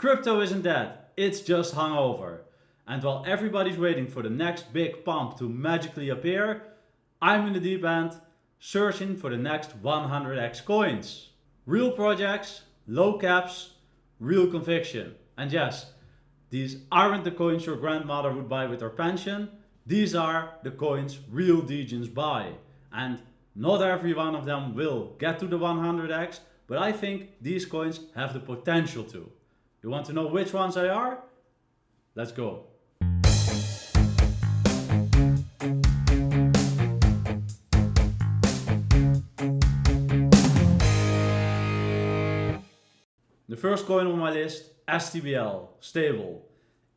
Crypto isn't dead, it's just hungover. And while everybody's waiting for the next big pump to magically appear, I'm in the deep end searching for the next 100x coins. Real projects, low caps, real conviction. And yes, these aren't the coins your grandmother would buy with her pension. These are the coins real degens buy. And not every one of them will get to the 100x, but I think these coins have the potential to. You want to know which ones they are? Let's go. The first coin on my list, STBL, stable.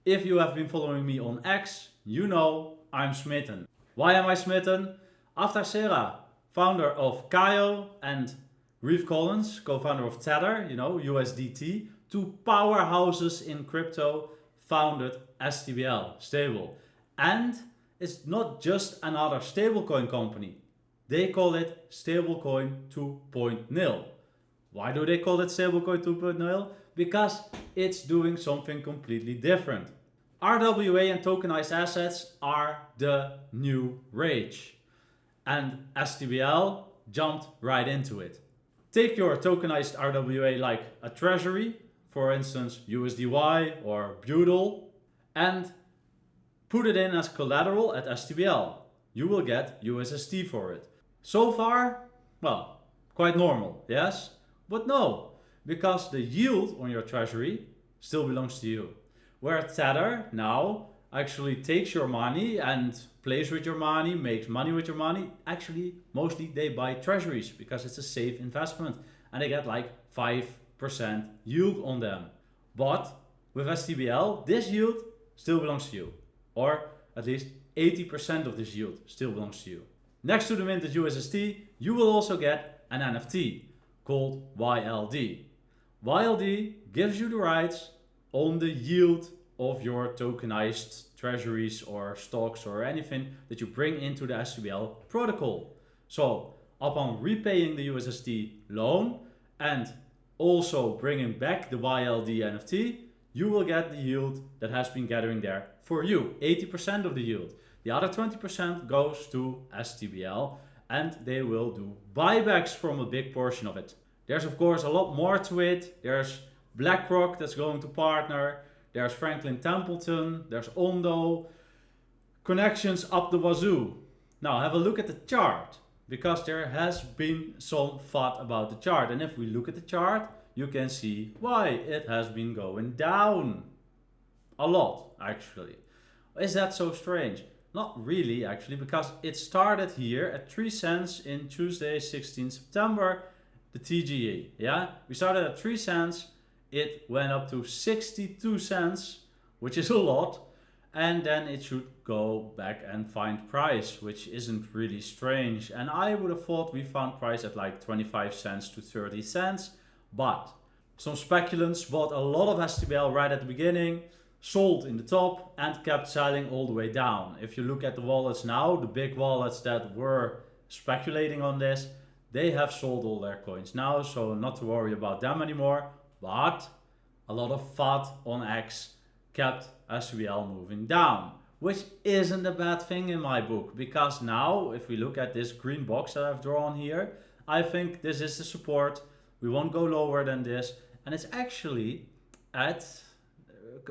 If you have been following me on X, you know I'm smitten. Why am I smitten? After Sarah, founder of KaikoEQ, and Reeve Collins, co-founder of Tether, USDT, two powerhouses in crypto, founded STBL, stable. And it's not just another stablecoin company. They call it stablecoin 2.0. Why do they call it stablecoin 2.0? Because it's doing something completely different. RWA and tokenized assets are the new rage. And STBL jumped right into it. Take your tokenized RWA like a treasury, for instance USDY or Budel, and put it in as collateral at STBL. You will get USST for it. So far, well, quite normal, yes? But no, because the yield on your treasury still belongs to you. Where Tether now actually takes your money and plays with your money, makes money with your money. Actually, mostly they buy treasuries because it's a safe investment and they get like 5% yield on them. But with STBL, this yield still belongs to you. Or at least 80% of this yield still belongs to you. Next to the minted USST, you will also get an NFT called YLD. YLD gives you the rights on the yield of your tokenized treasuries or stocks or anything that you bring into the STBL protocol. So upon repaying the USST loan and also bringing back the YLD NFT, you will get the yield that has been gathering there for you, 80% of the yield. The other 20% goes to STBL and they will do buybacks from a big portion of it. There's of course a lot more to it. There's BlackRock that's going to partner. There's Franklin Templeton. There's Ondo. Connections up the wazoo. Now have a look at the chart, because there has been some thought about the chart. And if we look at the chart, you can see why it has been going down. A lot, actually. Is that so strange? Not really, actually, because it started here at 3 cents in Tuesday, 16 September, the TGE. Yeah, we started at 3 cents. It went up to 62 cents, which is a lot. And then it should go back and find price, which isn't really strange. And I would have thought we found price at like 25 cents to 30 cents. But some speculants bought a lot of STBL right at the beginning, sold in the top and kept selling all the way down. If you look at the wallets now, the big wallets that were speculating on this, they have sold all their coins now, so not to worry about them anymore. But a lot of FUD on X kept STBL moving down, which isn't a bad thing in my book, because now if we look at this green box that I've drawn here, I think this is the support. We won't go lower than this, and it's actually at,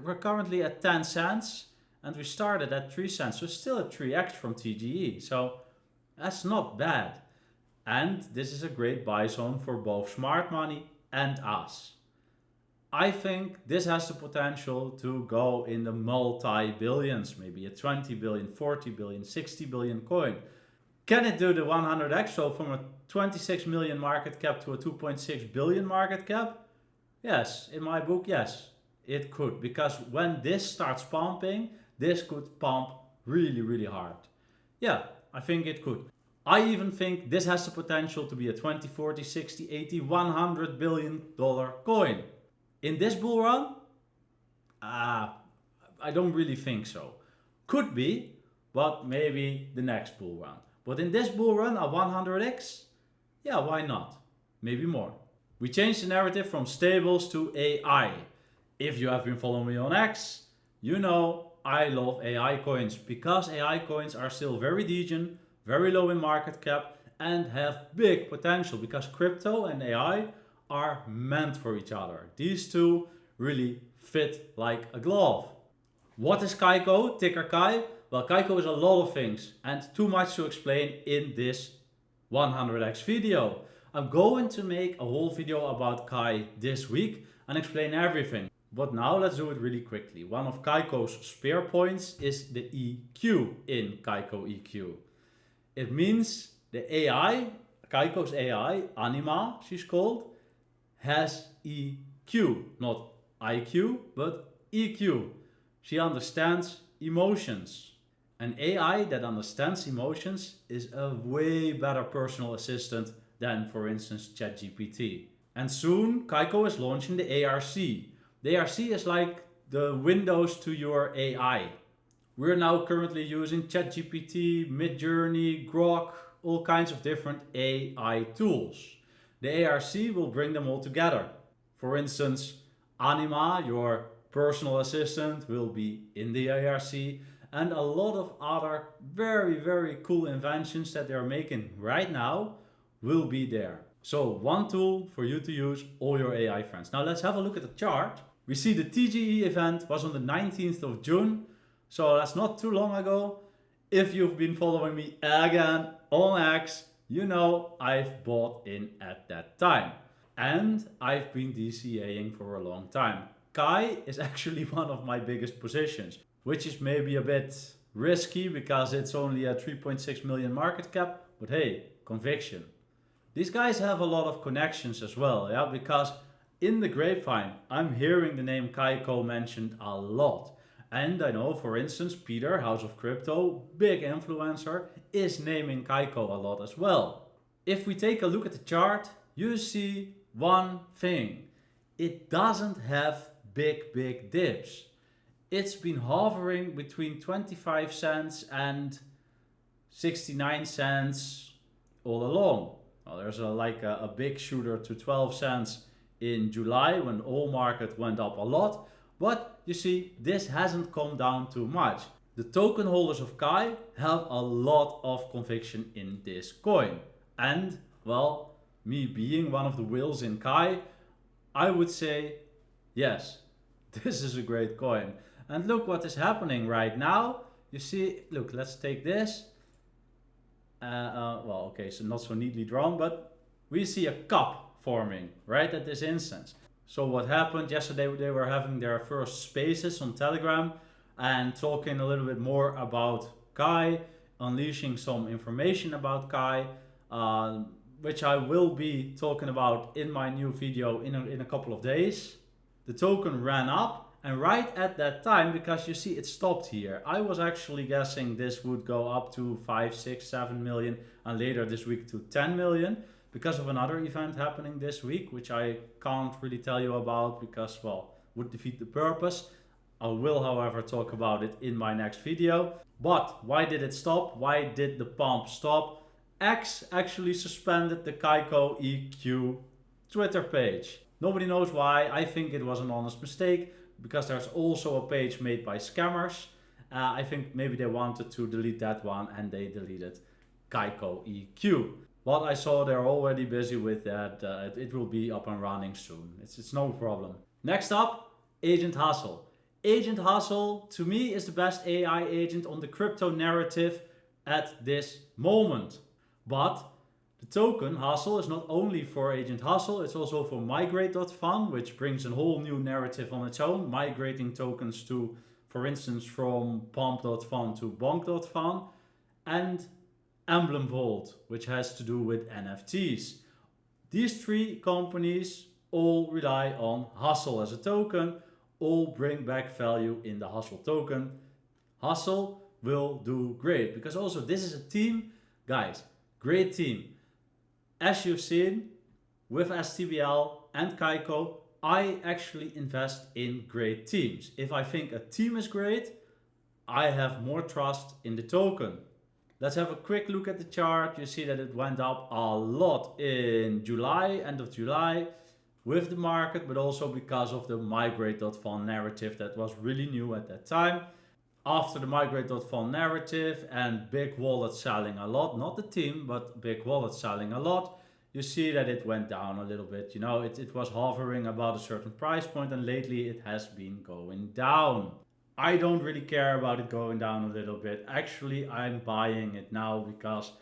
we're currently at 10 cents and we started at 3 cents, so still a 3x from TGE, so that's not bad. And this is a great buy zone for both smart money and us. I think this has the potential to go in the multi-billions, maybe a 20 billion, 40 billion, 60 billion coin. Can it do the 100x, so from a 26 million market cap to a 2.6 billion market cap? Yes, in my book, yes, it could. Because when this starts pumping, this could pump really, really hard. Yeah, I think it could. I even think this has the potential to be a 20, 40, 60, 80, 100 billion dollar coin. In this bull run, I don't really think so. Could be, but maybe the next bull run. But in this bull run, a 100x, yeah, why not? Maybe more. We changed the narrative from stables to AI. If you have been following me on X, you know I love AI coins because AI coins are still very degen, very low in market cap and have big potential because crypto and AI are meant for each other. These two really fit like a glove. What is Kaiko, ticker Kai? Well, Kaiko is a lot of things and too much to explain in this 100x video. I'm going to make a whole video about Kai this week and explain everything. But now let's do it really quickly. One of Kaiko's spear points is the EQ in KaikoEQ. It means the AI, Kaiko's AI, Anima she's called, has EQ. Not IQ, but EQ. She understands emotions. An AI that understands emotions is a way better personal assistant than, for instance, ChatGPT. And soon, Kaiko is launching the ARC. The ARC is like the windows to your AI. We're now currently using ChatGPT, Midjourney, Grok, all kinds of different AI tools. The ARC will bring them all together. For instance, Anima, your personal assistant, will be in the ARC, and a lot of other very cool inventions that they're making right now will be there. So one tool for you to use all your AI friends. Now let's have a look at the chart. We see the TGE event was on the 19th of June. So that's not too long ago. If you've been following me again on X, you know I've bought in at that time. And I've been DCAing for a long time. Kai is actually one of my biggest positions, which is maybe a bit risky because it's only a 3.6 million market cap. But hey, conviction. These guys have a lot of connections as well, yeah, because in the grapevine, I'm hearing the name Kaiko mentioned a lot. And I know, for instance, Peter, House of Crypto, big influencer, is naming Kaiko a lot as well. If we take a look at the chart, you see one thing. It doesn't have big dips. It's been hovering between 25 cents and 69 cents all along. Well, there's a big shooter to 12 cents in July when all market went up a lot. But you see, this hasn't come down too much. The token holders of Kai have a lot of conviction in this coin. And, well, me being one of the whales in Kai, I would say, yes, this is a great coin. And look what is happening right now. You see, look, let's take this. Well, okay, so not so neatly drawn, but we see a cup forming right at this instance. So what happened yesterday, they were having their first spaces on Telegram and talking a little bit more about Kai, unleashing some information about Kai, which I will be talking about in my new video in a couple of days. The token ran up, and right at that time, because you see it stopped here, I was actually guessing this would go up to 5, 6, 7 million and later this week to 10 million. Because of another event happening this week, which I can't really tell you about because, well, would defeat the purpose. I will, however, talk about it in my next video. But why did it stop? Why did the pump stop? X actually suspended the KaikoEQ Twitter page. Nobody knows why. I think it was an honest mistake because there's also a page made by scammers. I think maybe they wanted to delete that one and they deleted KaikoEQ. What I saw, they're already busy with that. It will be up and running soon. It's no problem. Next up, Agent Hustle. Agent Hustle, to me, is the best AI agent on the crypto narrative at this moment. But the token Hustle is not only for Agent Hustle, it's also for migrate.fun, which brings a whole new narrative on its own, migrating tokens to, for instance, from pump.fun to bonk.fun, and Emblem Vault, which has to do with NFTs. These three companies all rely on Hustle as a token, all bring back value in the Hustle token. Hustle will do great because also this is a team, guys, great team. As you've seen with STBL and Kaiko, I actually invest in great teams. If I think a team is great, I have more trust in the token. Let's have a quick look at the chart. You see that it went up a lot in July, end of July. with the market, but also because of the migrate.fun narrative that was really new at that time. After the migrate.fun narrative and big wallets selling a lot, not the team, but big wallets selling a lot, you see that it went down a little bit. You know, it was hovering about a certain price point, and lately it has been going down. I don't really care about it going down a little bit. Actually, I'm buying it now because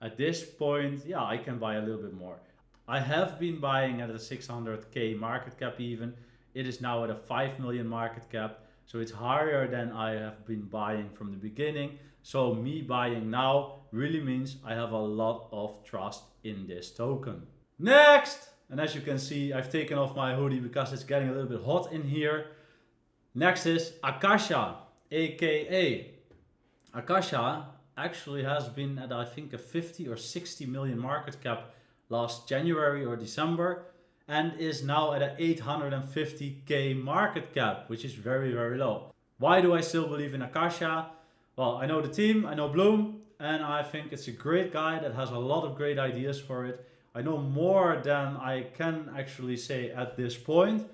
at this point, yeah, I can buy a little bit more. I have been buying at a 600k market cap even. It is now at a 5 million market cap. So it's higher than I have been buying from the beginning. So me buying now really means I have a lot of trust in this token. Next! And as you can see, I've taken off my hoodie because it's getting a little bit hot in here. Next is Akasha, aka Akasha actually has been at I think a 50 or 60 million market cap last January or December, and is now at an 850k market cap, which is very, very low. Why do I still believe in Akasha? Well, I know the team, I know Bloom, and I think it's a great guy that has a lot of great ideas for it. I know more than I can actually say at this point,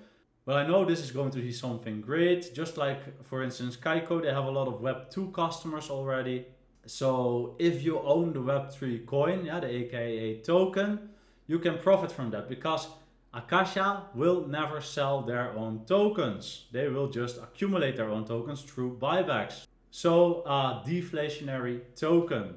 but I know this is going to be something great. Just like, for instance, Kaiko, they have a lot of Web2 customers already. So if you own the Web3 coin, yeah, the AKA token, you can profit from that because Akasha will never sell their own tokens. They will just accumulate their own tokens through buybacks. So a deflationary token.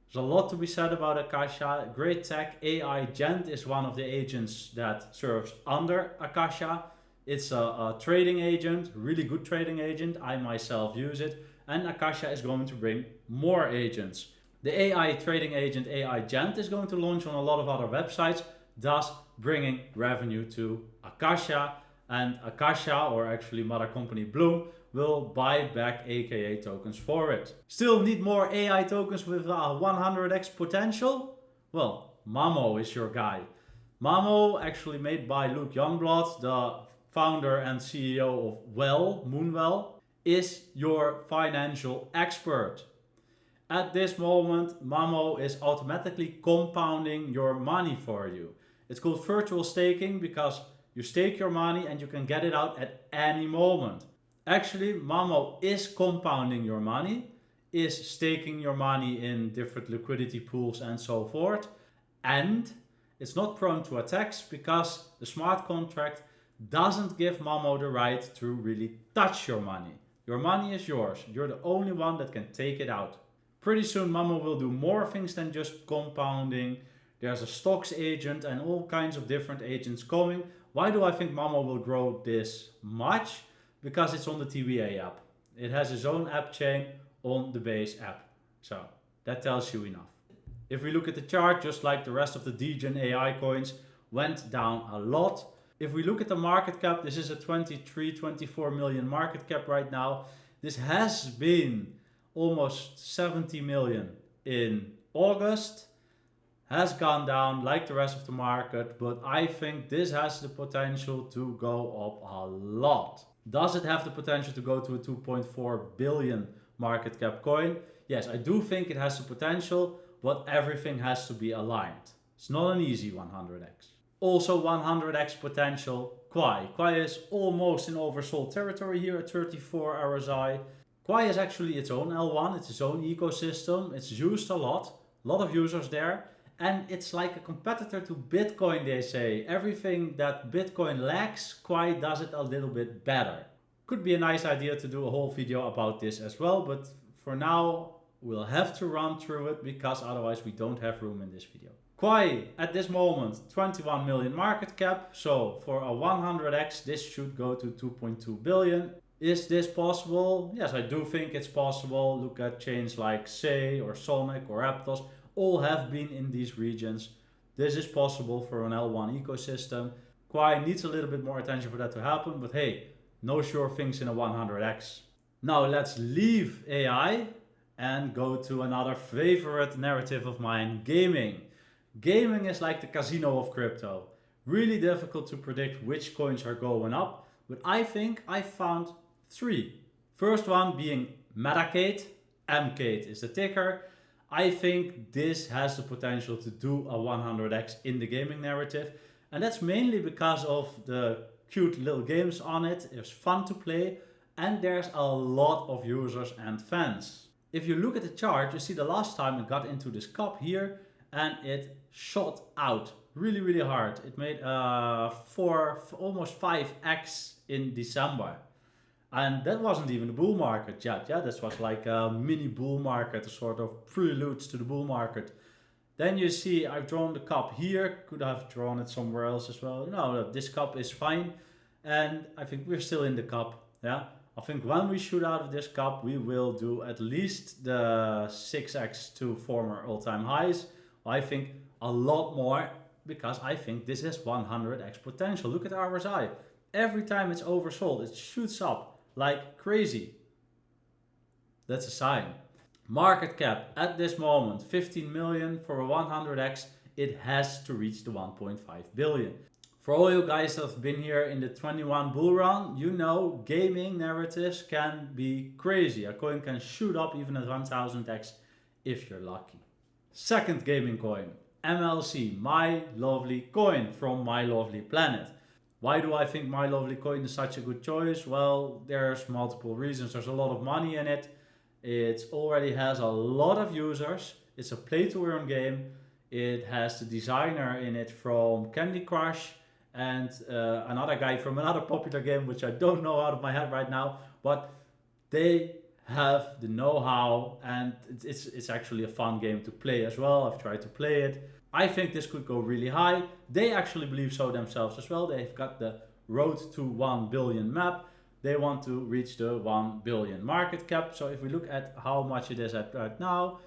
There's a lot to be said about Akasha. Great tech. AiGent is one of the agents that serves under Akasha. It's a trading agent, really good trading agent. I myself use it. And Akasha is going to bring more agents. The AI trading agent AiGent is going to launch on a lot of other websites, thus bringing revenue to Akasha. And Akasha, or actually mother company Bloom, will buy back AKA tokens for it. Still need more AI tokens with 100x potential? Well, MAMO is your guy. MAMO, actually made by Luke Youngblood, the founder and CEO of Moonwell, is your financial expert. At this moment, MAMO is automatically compounding your money for you. It's called virtual staking because you stake your money and you can get it out at any moment. Actually, MAMO is compounding your money, is staking your money in different liquidity pools and so forth. And it's not prone to attacks because the smart contract doesn't give MAMO the right to really touch your money. Your money is yours. You're the only one that can take it out. Pretty soon MAMO will do more things than just compounding. There's a stocks agent and all kinds of different agents coming. Why do I think MAMO will grow this much? Because it's on the TBA app. It has its own app chain on the base app. So that tells you enough. If we look at the chart, just like the rest of the Degen AI coins, went down a lot. If we look at the market cap, this is a 24 million market cap right now. This has been almost 70 million in August. Has gone down like the rest of the market, but I think this has the potential to go up a lot. Does it have the potential to go to a 2.4 billion market cap coin? Yes, I do think it has the potential, but everything has to be aligned. It's not an easy 100x. Also 100x potential, QUAI. QUAI is almost in oversold territory here at 34 RSI. QUAI is actually its own L1, it's its own ecosystem. It's used a lot of users there. And it's like a competitor to Bitcoin, they say. Everything that Bitcoin lacks, QUAI does it a little bit better. Could be a nice idea to do a whole video about this as well, but for now we'll have to run through it because otherwise we don't have room in this video. QUAI at this moment 21 million market cap, so for a 100x this should go to 2.2 billion. Is this possible? Yes, I do think it's possible. Look at chains like Say or Sonic or Aptos, all have been in these regions. This is possible for an L1 ecosystem. QUAI needs a little bit more attention for that to happen, but hey, no sure things in a 100x. Now let's leave AI and go to another favorite narrative of mine, gaming. Gaming is like the casino of crypto. Really difficult to predict which coins are going up, but I think I found three. First one being Metacade. MCADE is the ticker. I think this has the potential to do a 100x in the gaming narrative. And that's mainly because of the cute little games on it. It's fun to play and there's a lot of users and fans. If you look at the chart, you see the last time it got into this cup here and it shot out really hard. It made almost 5x in December. And that wasn't even the bull market yet. Yeah, this was like a mini bull market, a sort of preludes to the bull market. Then you see I've drawn the cup here. Could have drawn it somewhere else as well. No, this cup is fine. And I think we're still in the cup. Yeah, I think when we shoot out of this cup, we will do at least the 6x to former all-time highs. I think a lot more, because I think this is 100x potential. Look at RiceAI. Every time it's oversold, it shoots up like crazy. That's a sign. Market cap at this moment, 15 million for a 100x. It has to reach the 1.5 billion. For all you guys that have been here in the 21 bull run, you know gaming narratives can be crazy. A coin can shoot up even at 1000x if you're lucky. Second gaming coin, MLC, My Lovely Coin from My Lovely Planet. Why do I think My Lovely Coin is such a good choice? Well, there's multiple reasons. There's a lot of money in it. It already has a lot of users. It's a play to earn game. It has the designer in it from Candy Crush and another guy from another popular game, which I don't know out of my head right now, but they have the know-how and it's actually a fun game to play as well. I've tried to play it. I think this could go really high. They actually believe so themselves as well. They've got the road to 1 billion map. They want to reach the 1 billion market cap. So if we look at how much it is at right now,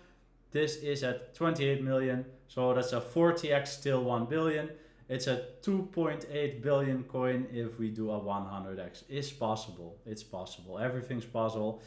this is at 28 million. So that's a 40x still 1 billion. It's a 2.8 billion coin if we do a 100x. It's possible. It's possible. Everything's possible.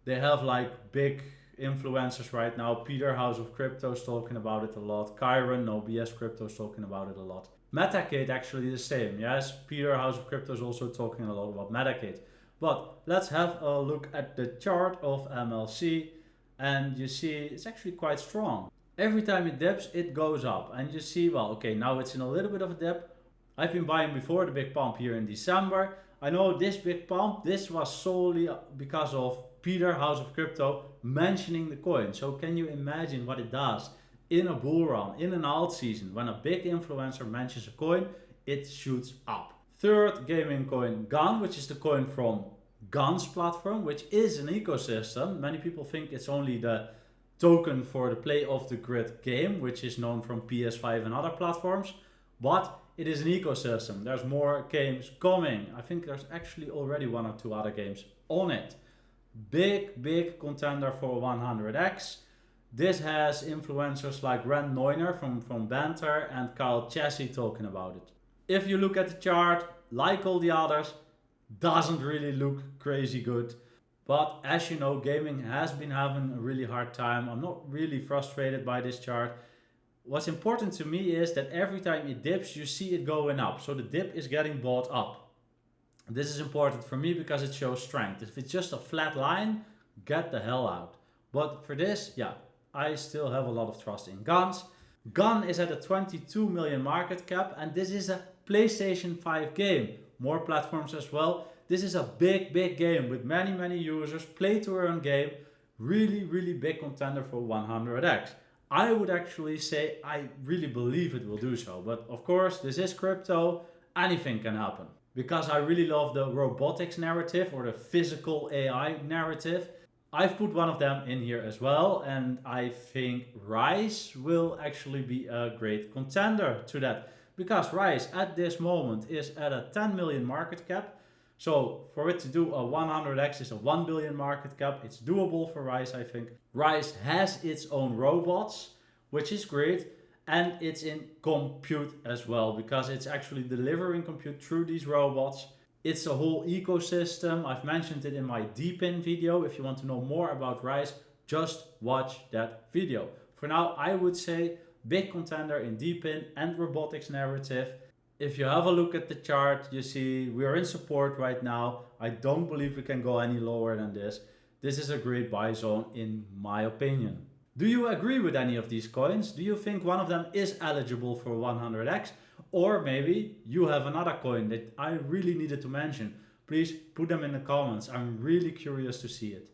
They have like big influencers right now. Peter House of Crypto is talking about it a lot. Kyron, No BS Crypto is talking about it a lot. Metacade actually the same. Yes, Peter House of Crypto is also talking a lot about Metacade. But let's have a look at the chart of MLC and you see it's actually quite strong. Every time it dips, it goes up and you see, well, okay, now it's in a little bit of a dip. I've been buying before the big pump here in December. I know this big pump, this was solely because of Peter House of Crypto mentioning the coin. So can you imagine what it does in a bull run, in an alt season, when a big influencer mentions a coin, it shoots up. Third gaming coin, Gunz, which is the coin from Gunz platform, which is an ecosystem. Many people think it's only the token for the play of the grid game, which is known from PS5 and other platforms, but it is an ecosystem. There's more games coming. I think there's actually already 1 or 2 other games on it. Big contender for 100x. This has influencers like Ren Neuner from Banter and Kyle Chessy talking about it. If you look at the chart, like all the others, doesn't really look crazy good. But as you know, gaming has been having a really hard time. I'm not really frustrated by this chart. What's important to me is that every time it dips, you see it going up. So the dip is getting bought up. This is important for me because it shows strength. If it's just a flat line, get the hell out. But for this, yeah, I still have a lot of trust in Gunz. Gunz is at a 22 million market cap and this is a PlayStation 5 game. More platforms as well. This is a big game with many users, play to earn game, really big contender for 100x. I would actually say I really believe it will do so, but of course this is crypto, anything can happen. Because I really love the robotics narrative or the physical AI narrative, I've put one of them in here as well, and I think Rice will actually be a great contender to that. Because Rice at this moment is at a 10 million market cap. So for it to do a 100x is a 1 billion market cap. It's doable for Rice, I think. Rice has its own robots, which is great. And it's in compute as well, because it's actually delivering compute through these robots. It's a whole ecosystem. I've mentioned it in my DPIN video. If you want to know more about Rice, just watch that video. For now, I would say big contender in DPIN and robotics narrative. If you have a look at the chart, you see we are in support right now. I don't believe we can go any lower than this. This is a great buy zone in my opinion. Do you agree with any of these coins? Do you think one of them is eligible for 100x? Or maybe you have another coin that I really needed to mention. Please put them in the comments. I'm really curious to see it.